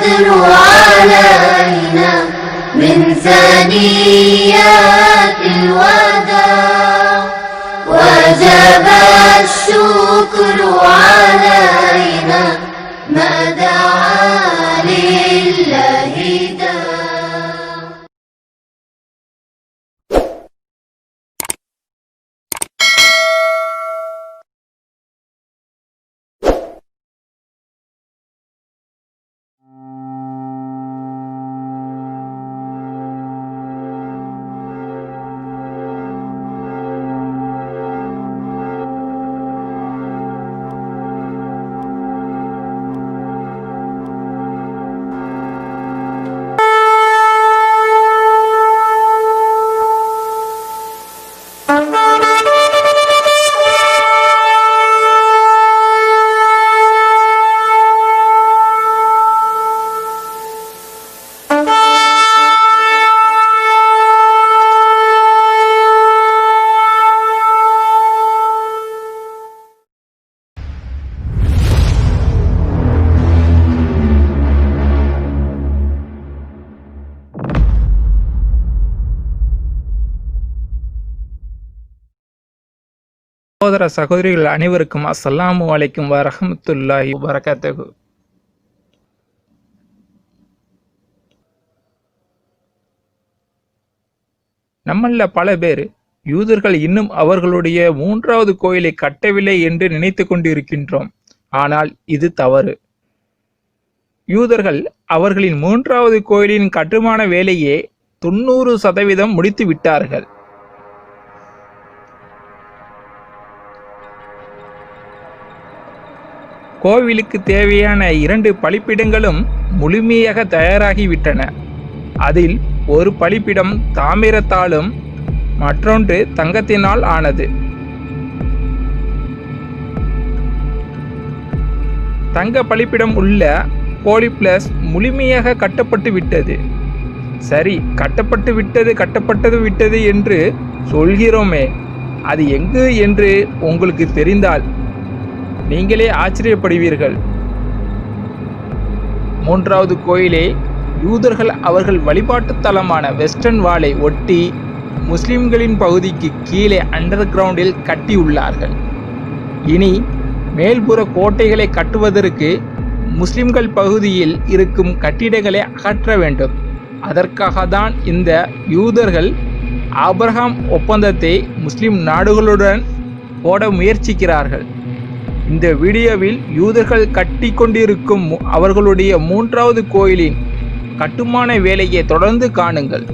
علينا من ثنيات الوداع وجب الشكر علينا ما دعا لله داع. சகோதர சகோதரிகள் அனைவருக்கும் அஸ்ஸலாமு அலைக்கும் வரஹ்மத்துல்லாஹி வபரகாத்துஹு. நம்மள பல பேர் யூதர்கள் இன்னும் அவர்களுடைய 3வது கோயிலை கட்டவில்லை என்று நினைத்து கொண்டிருக்கின்றோம். ஆனால் இது தவறு. யூதர்கள் அவர்களின் 3வது கோயிலின் கட்டுமான வேலையை 90% முடித்து விட்டார்கள். கோவிலுக்கு தேவையான 2 பலிப்பிடங்களும் முழுமையாக தயாராகிவிட்டன. அதில் ஒரு பலிப்பிடம் தாமிரத்தாலும் மற்றொன்று தங்கத்தினால் ஆனது. தங்க பலிப்பிடம் உள்ள போலிப்ளஸ் முழுமையாக கட்டப்பட்டு விட்டது. சரி, கட்டப்பட்டு விட்டது என்று சொல்கிறோமே, அது எங்கு என்று உங்களுக்கு தெரிந்தால் நீங்களே ஆச்சரியப்படுவீர்கள். 3வது கோயிலே யூதர்கள் அவர்கள் வழிபாட்டு தலமான வெஸ்டர்ன் வாலை ஒட்டி முஸ்லிம்களின் பகுதிக்கு கீழே அண்டர் கிரவுண்டில் கட்டியுள்ளார்கள். இனி மேல்புற கோட்டைகளை கட்டுவதற்கு முஸ்லிம்கள் பகுதியில் இருக்கும் கட்டிடங்களை அகற்ற வேண்டும். அதற்காக தான் இந்த யூதர்கள் ஆபிரகாம் ஒப்பந்தத்தை முஸ்லிம் நாடுகளுடன் போட முயற்சிக்கிறார்கள். இந்த வீடியோவில் யூதர்கள் கட்டி கொண்டிருக்கும் அவர்களுடைய 3வது கோயிலின் கட்டுமான வேலையை தொடர்ந்து காணுங்கள்.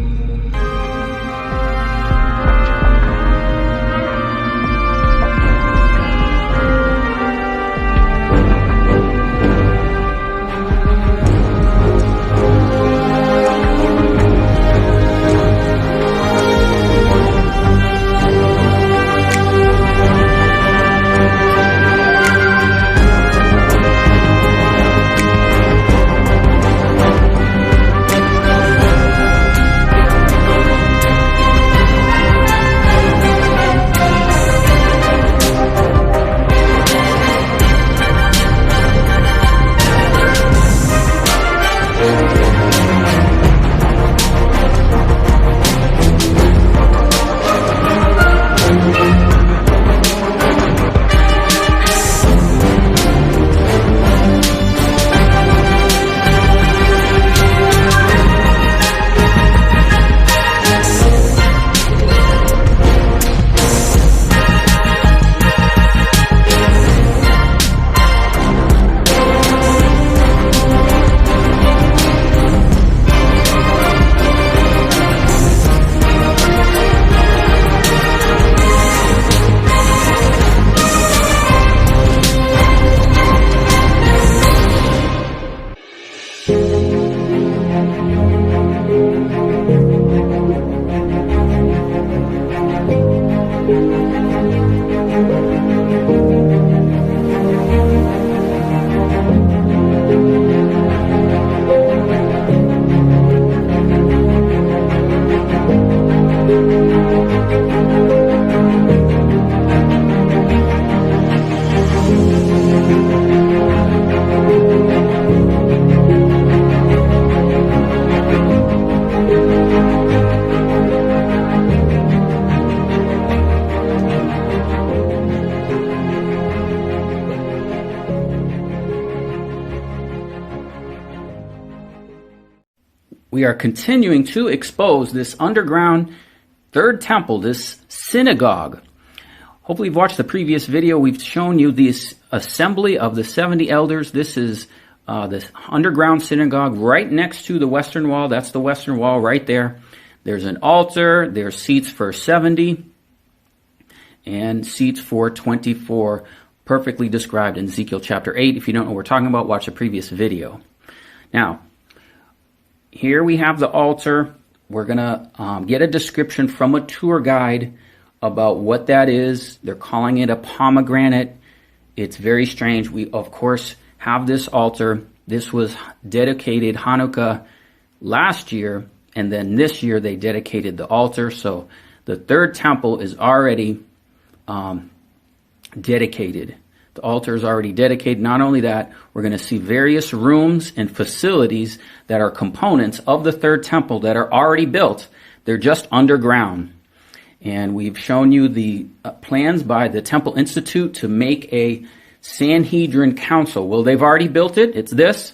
we are continuing to expose this underground third temple, this synagogue. Hopefully you've watched the previous video. We've shown you this assembly of the 70 elders. This is this underground synagogue right next to the Western Wall. That's the Western Wall right there. There's an altar. There's seats for 70 and seats for 24, perfectly described in Ezekiel chapter 8. If you don't know what we're talking about, watch the previous video. Now, here we have the altar. We're going to get a description from a tour guide about what that is. They're calling it a pomegranate. It's very strange. We, of course, have this altar. This was dedicated Hanukkah last year, and then this year they dedicated the altar. So the third temple is already dedicated. The altar is already dedicated. Not only that, we're going to see various rooms and facilities that are components of the third temple that are already built. They're just underground. And we've shown you the plans by the Temple Institute to make a Sanhedrin Council. Well, they've already built it. It's this,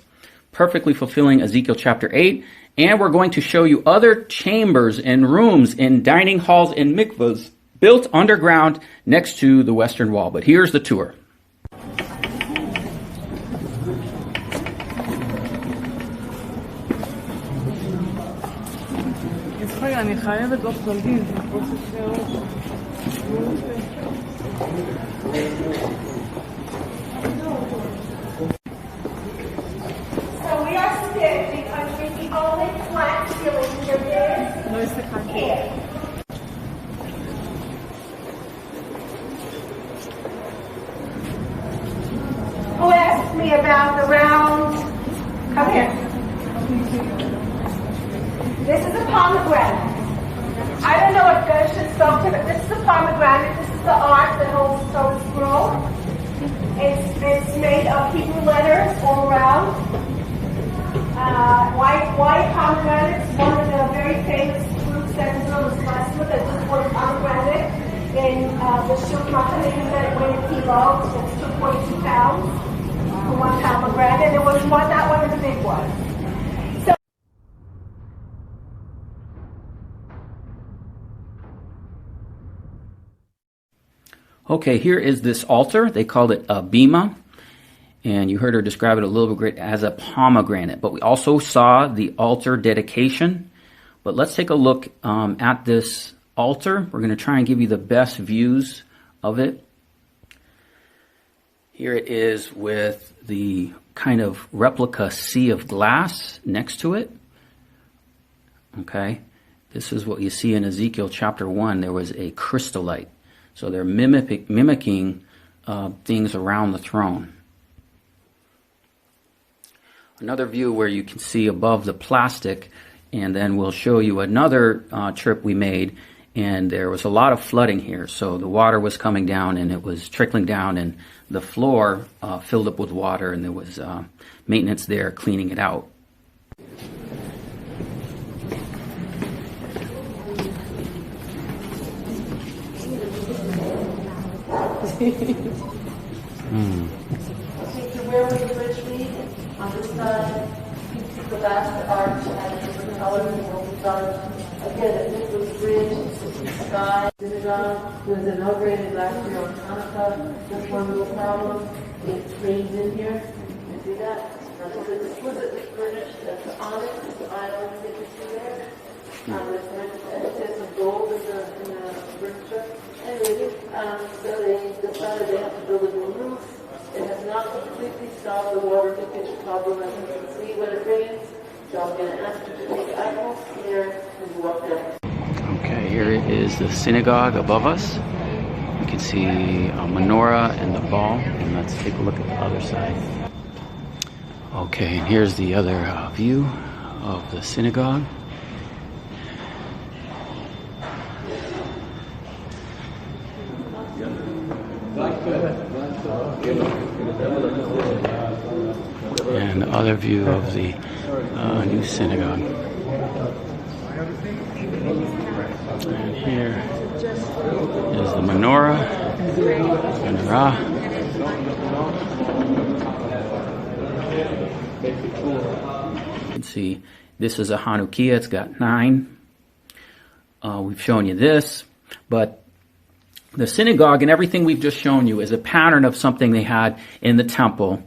perfectly fulfilling Ezekiel chapter 8. And we're going to show you other chambers and rooms and dining halls and mikvahs built underground next to the Western Wall. But here's the tour. אני חייבת לא פלגים. So we are stiff because we're the only flat ceiling there is here. Who asked me about the round? Come here. This is a pomegranate. I don't know what Gershon spoke to, but this is a pomegranate. This is the art that holds the Torah scroll. It's made of Hebrew letters all around. White pomegranate is one of the very famous fruits that is known as plasma, that is one pomegranate in the Shuk Machanim that weighed a kilo. That's 2.2 pounds for one pomegranate. It was not one of the big ones. Okay, here is this altar. They called it a bima, and you heard her describe it a little bit as a pomegranate. But we also saw the altar dedication. But let's take a look at this altar. We're going to try and give you the best views of it. Here it is with the kind of replica sea of glass next to it. Okay, this is what you see in Ezekiel chapter 1. There was a crystallite. So they're mimicking things around the throne. Another view where you can see above the plastic, and then we'll show you another trip we made, and there was a lot of flooding here. So the water was coming down, and it was trickling down, and the floor filled up with water, and there was maintenance there cleaning it out. Okay, so where was the bridge meet? On this side, you see the vast arch and different colors and both sides. Again, a Nicholas Bridge, the sky, synagogue. It was inaugurated last year on Hanukkah. Just one little problem, it rains in here. You see that? Now, this is exquisitely furnished. That's the onyx, the island that you see there. It says some gold in the brick strip. Anyway, so they decided they have to build a new roof. It has not completely solved the water leakage problem, as you can see when it rains. So I'm going to ask you to take apples here and go up there. Okay, here is the synagogue above us. You can see a menorah and the ball. And let's take a look at the other side. Okay, and here's the other view of the synagogue. And the other view of the new synagogue. And here is the menorah. You can see this is a Hanukkah. It's got 9. We've shown you this, but the synagogue and everything we've just shown you is a pattern of something they had in the temple.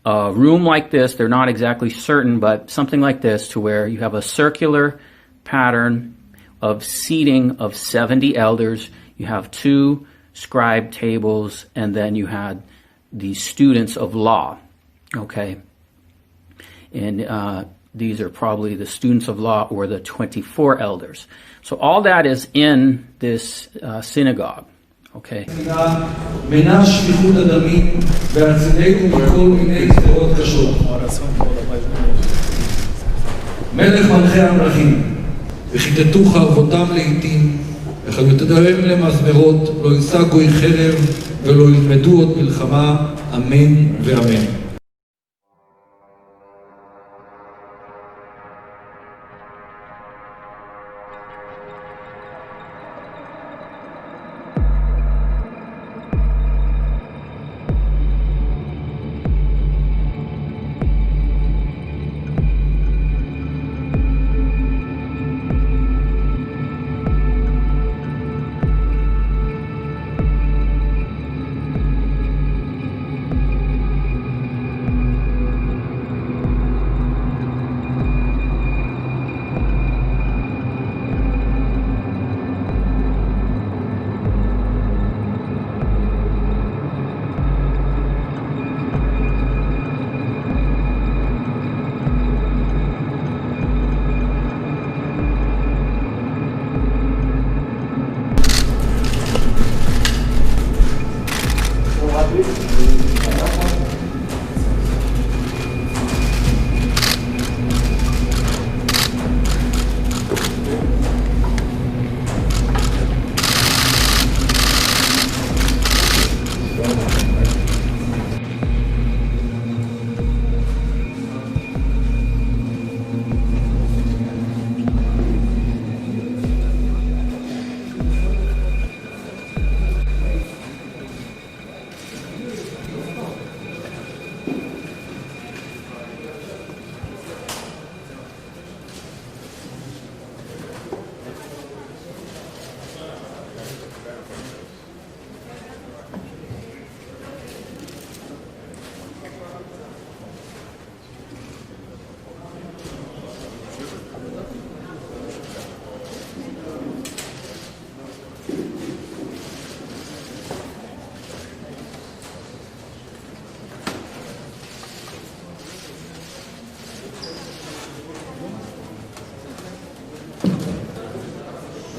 A room like this, they're not exactly certain, but something like this, to where you have a circular pattern of seating of 70 elders. You have 2 scribe tables, and then you had the students of law. Okay? And these are probably the students of law, or the 24 elders. So all that is in this synagogue. Okay? מנע שפיכות הדמים והצילנו מכל מיני גזרות קשות. מלך מלכי המלכים, וכיתתו חרבותם לעתים, וחביותיהם למזמרות, לא יישא גוי חרב ולא ילמדו עוד מלחמה, אמן ואמן.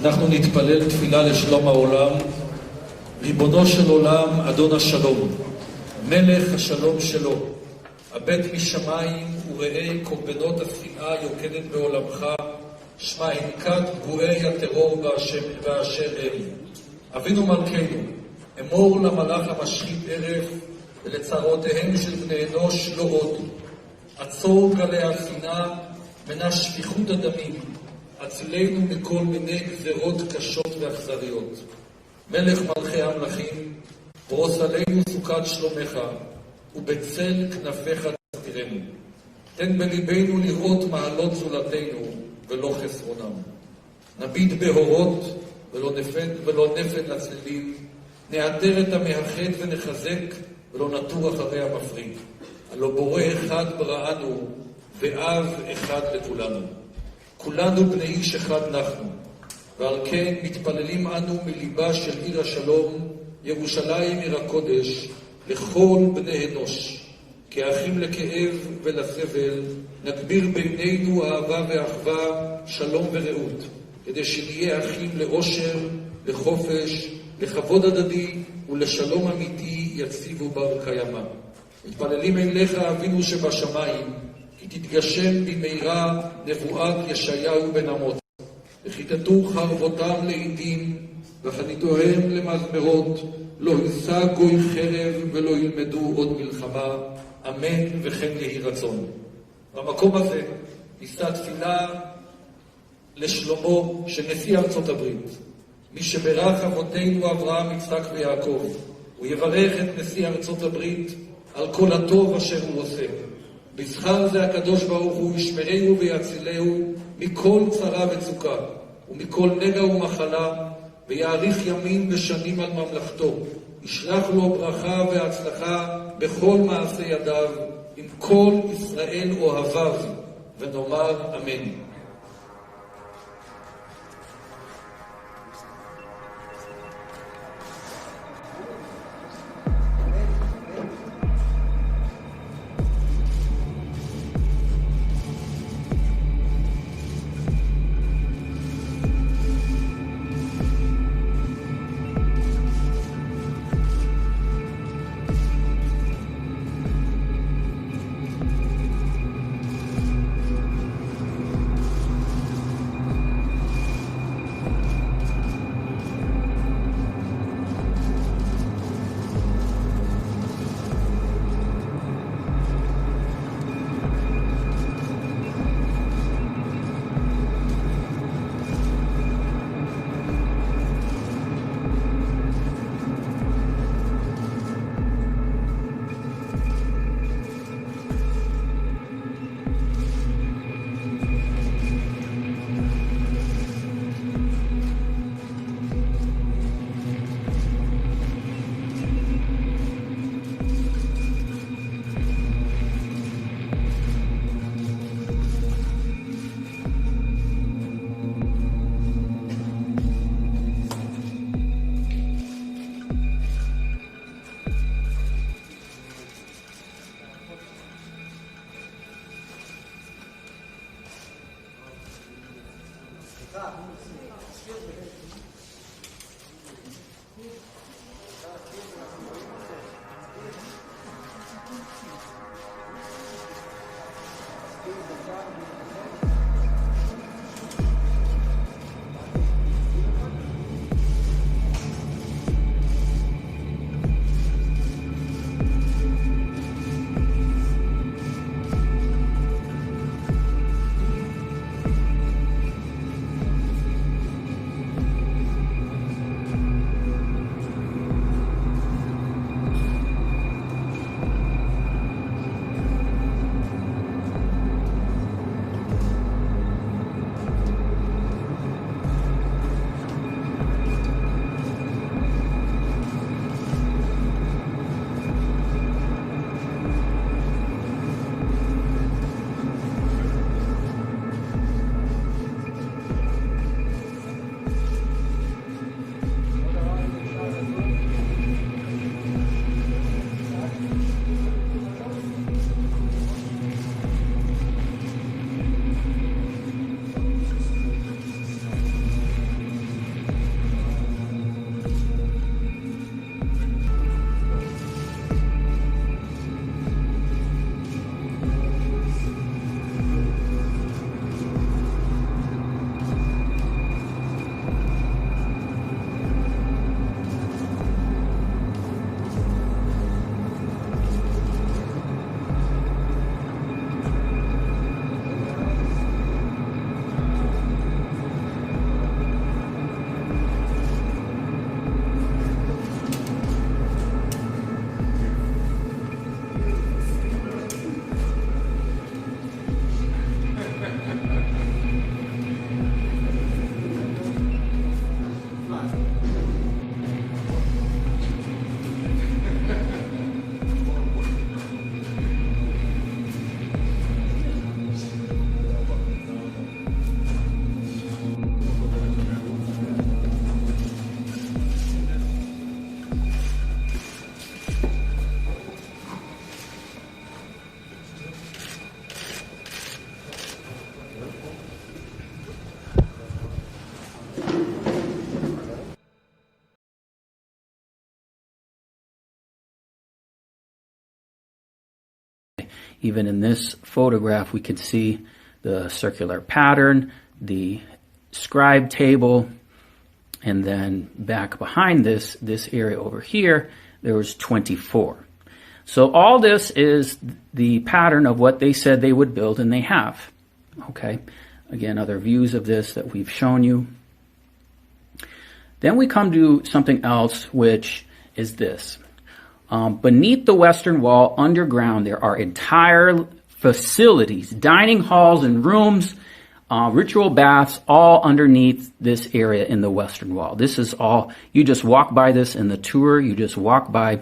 אנחנו נתפלל תפילה לשלום העולם. ריבונו של עולם, אדון השלום, מלך השלום שלו, הבט משמיים וראה קורבנות השנאה יוקדת בעולמך, שמע הנקת פגועי הטרור באשר הם. אבינו מלכנו, אמור למלאך המשחית ערב, ולצרותיהם של בני אנוש לא עוד. עצור גלי השנאה, מנע שפיכות הדמים, הצילנו מכל מיני גזרות קשות ואכזריות. מלך מלכי המלכים, פרוס עלינו סוכת שלומך, ובצל כנפיך תסתירנו. תן בליבנו לראות מעלות זולתנו ולא חסרונם. נביט בהורות ולא נפד לצלילים, נעדר את המאחד ונחזק ולא נטור אחרי המפריד. הלא בורא אחד בראנו ואב אחד לכולנו. כולנו בני איש אחד אנחנו, ועל כן מתפללים אנו מליבה של עיר השלום, ירושלים עיר הקודש, לכל בני אנוש. כאחים לכאב ולסבל, נגביר בינינו אהבה ואחווה, שלום ורעות, כדי שנהיה אחים לאושר, לחופש, לכבוד הדדי ולשלום אמיתי יציבו בר קיימא. מתפללים אליך אבינו שבשמיים, כי תתגשם במהרה נבואת ישעיהו בן אמוץ. וכיתתו חרבותם לעתים, וחניתוהם למזמרות, לא יישא גוי חרב ולא ילמדו עוד מלחמה, אמן וכן יהי רצון. במקום הזה נישא תפילה לשלומו של נשיא ארצות הברית. מי שברך אבותינו אברהם, יצחק ויעקב, הוא יברך את נשיא ארצות הברית על כל הטוב אשר הוא עושה. בזכר זה הקדוש ברוך הוא ישמרהו ויצילהו מכל צרה וצוקה ומכל נגע ומחלה, ויאריך ימים ושנים על ממלכתו. ישלח לו ברכה והצלחה בכל מעשה ידיו, עם כל ישראל אוהביו, ונאמר אמן. Even in this photograph, we can see the circular pattern, the scribe table, and then back behind this area over here, there was 24. So all this is the pattern of what they said they would build, and they have. Okay, again, other views of this that we've shown you. Then we come to something else, which is this. Beneath the western wall, underground, there are entire facilities, dining halls and rooms, ritual baths, all underneath this area in the Western Wall. This is all, you just walk by this in the tour, you just walk by,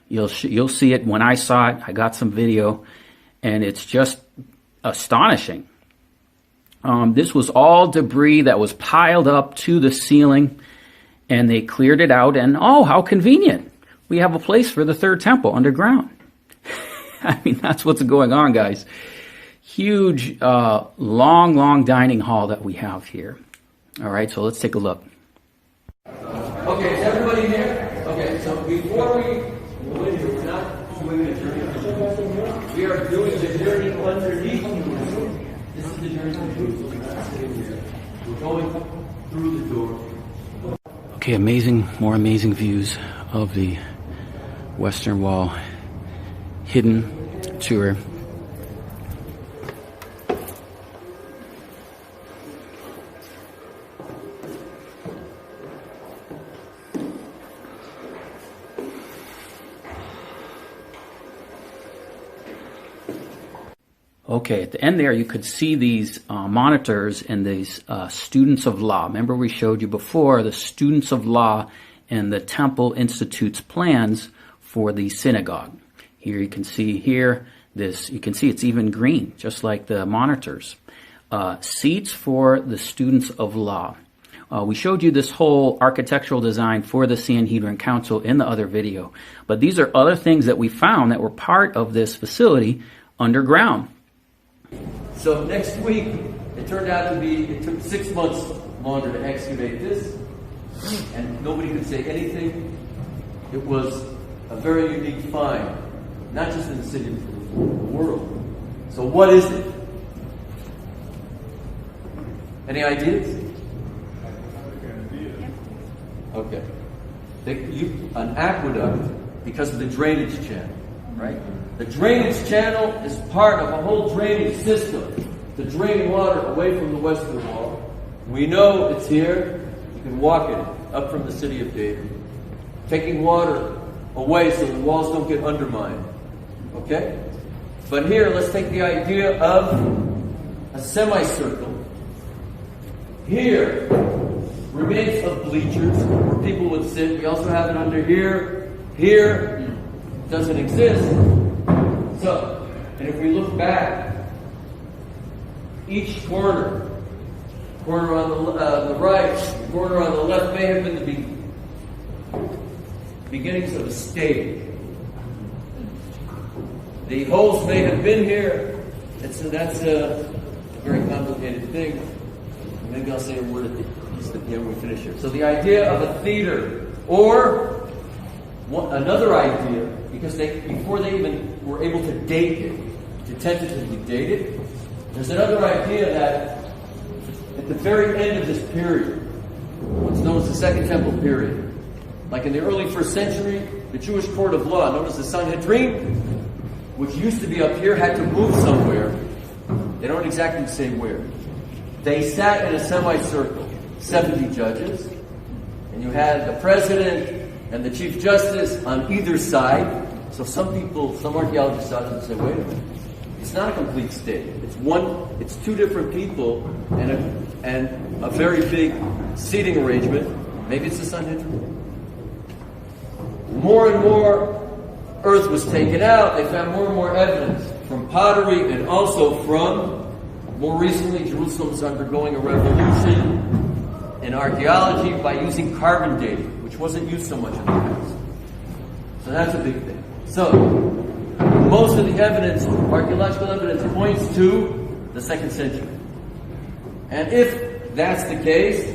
you'll see it. When I saw it, I got some video, and it's just astonishing. This was all debris that was piled up to the ceiling, and they cleared it out, and oh, how convenient. We have a place for the third temple underground. I mean, that's what's going on, guys. Huge, long dining hall that we have here. All right, so let's take a look. Okay, is everybody here? Okay, so before we go in here, we're not doing the journey. We are doing the journey underneath Jerusalem. This is the journey to Jerusalem. We're going through the door. Okay, more amazing views of the Western Wall hidden tour. Okay, at the end there, you could see these monitors and these students of law. Remember, we showed you before the students of law and the Temple Institute's plans for the synagogue. Here you can see you can see it's even green, just like the monitors. Seats for the students of law. We showed you this whole architectural design for the Sanhedrin Council in the other video. But these are other things that we found that were part of this facility underground. So next week, it turned out to be, it took 6 months longer to excavate this, and nobody could say anything. It was a very unique find, not just in the city, but the world. So what is it? Any ideas? Okay. An aqueduct, because of the drainage channel, right? The drainage channel is part of a whole drainage system to drain water away from the Western Wall. We know it's here. You can walk it up from the city of David, taking water away so the walls don't get undermined. Okay? But here, let's take the idea of a semicircle. Here, remains of bleachers where people would sit. We also have it under here. Here, doesn't exist. So, and if we look back, each corner on the right, corner on the left may have been the beginnings of a stage. The holes may have been here. That's a very complicated thing. Maybe I'll say a word at the end when we finish here. So the idea of a theater, or another idea, because before they even were able to date it, to tentatively date it, there's another idea that at the very end of this period, what's known as the Second Temple period, like in the early 1st century, the Jewish court of law, known as the Sanhedrin, which used to be up here, had to move somewhere. They don't exactly say where. They sat in a semicircle, 70 judges, and you had the president and the chief justice on either side. So some archaeologists saw it and said, wait a minute, it's not a complete state. It's two different people and a very big seating arrangement. Maybe it's the Sanhedrin. More and more earth was taken out. They found more and more evidence from pottery and also from, more recently, Jerusalem is undergoing a revolution in archaeology by using carbon dating, which wasn't used so much in the past. So that's a big thing. So, most of the evidence, archaeological evidence, points to the 2nd century. And if that's the case,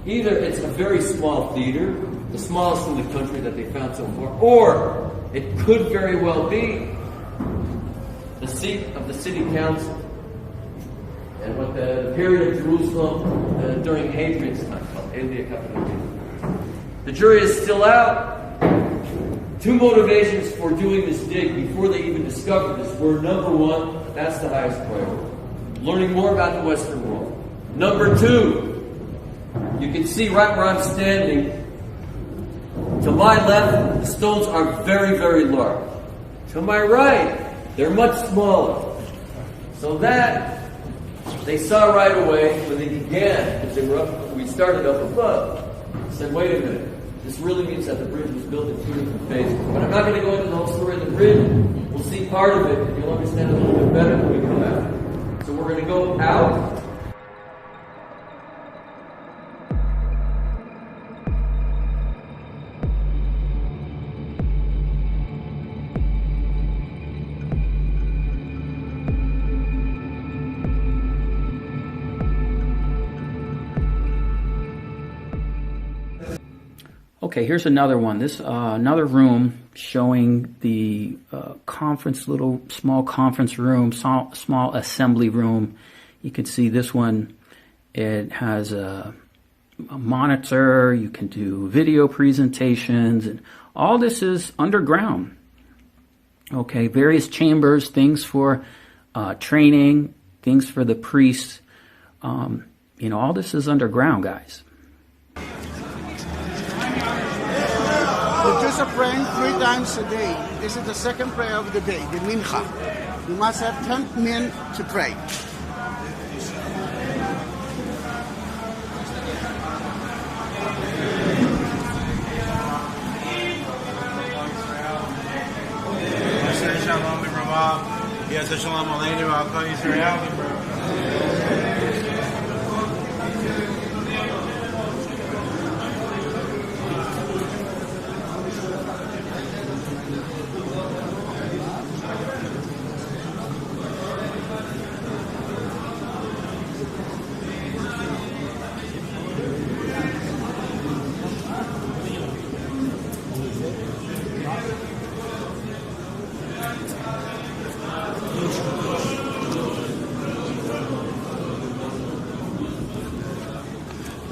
either it's a very small theater, the smallest in the country that they found so far, or it could very well be the seat of the city council. And what the period of Jerusalem during Hadrian's time, called Aelia Cappadocia. The jury is still out. 2 motivations for doing this dig before they even discovered this were, number 1, that's the highest priority, learning more about the Western Wall. Number 2, you can see right where I'm standing, to my left, the stones are very, very large. To my right, they're much smaller. So that they saw right away when they began, because we started up above, said, wait a minute, this really means that the bridge was built in 2 different phases. But I'm not going to go into the whole story of the bridge. We'll see part of it, and you'll understand a little bit better when we come out. So we're going to go out. Okay, here's another one. This another room showing the small conference room, small assembly room. You can see this one. It has a monitor. You can do video presentations, and all this is underground. Okay, various chambers, things for training, things for the priests. All this is underground, guys. The Jews are praying 3 times a day. This is the second prayer of the day, the Mincha. You must have 10 men to pray. Shalom Aleinu, I'll call you Israel.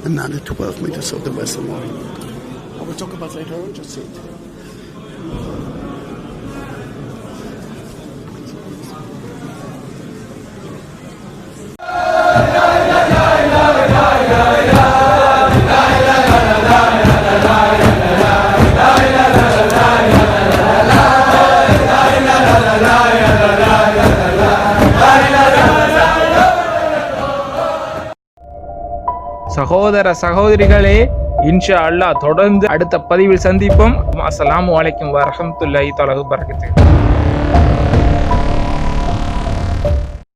Another 12 meters of the Western Wall. I will talk about later on, just see it. சகோதர சகோதரிகளே, இன்ஷா அல்லாஹ் தொடர்ந்து அடுத்த பதிவில் சந்திப்போம். அஸ்ஸலாமு அலைக்கும் வரஹ்மத்துல்லாஹி தஆலா வபரகாத்துஹு.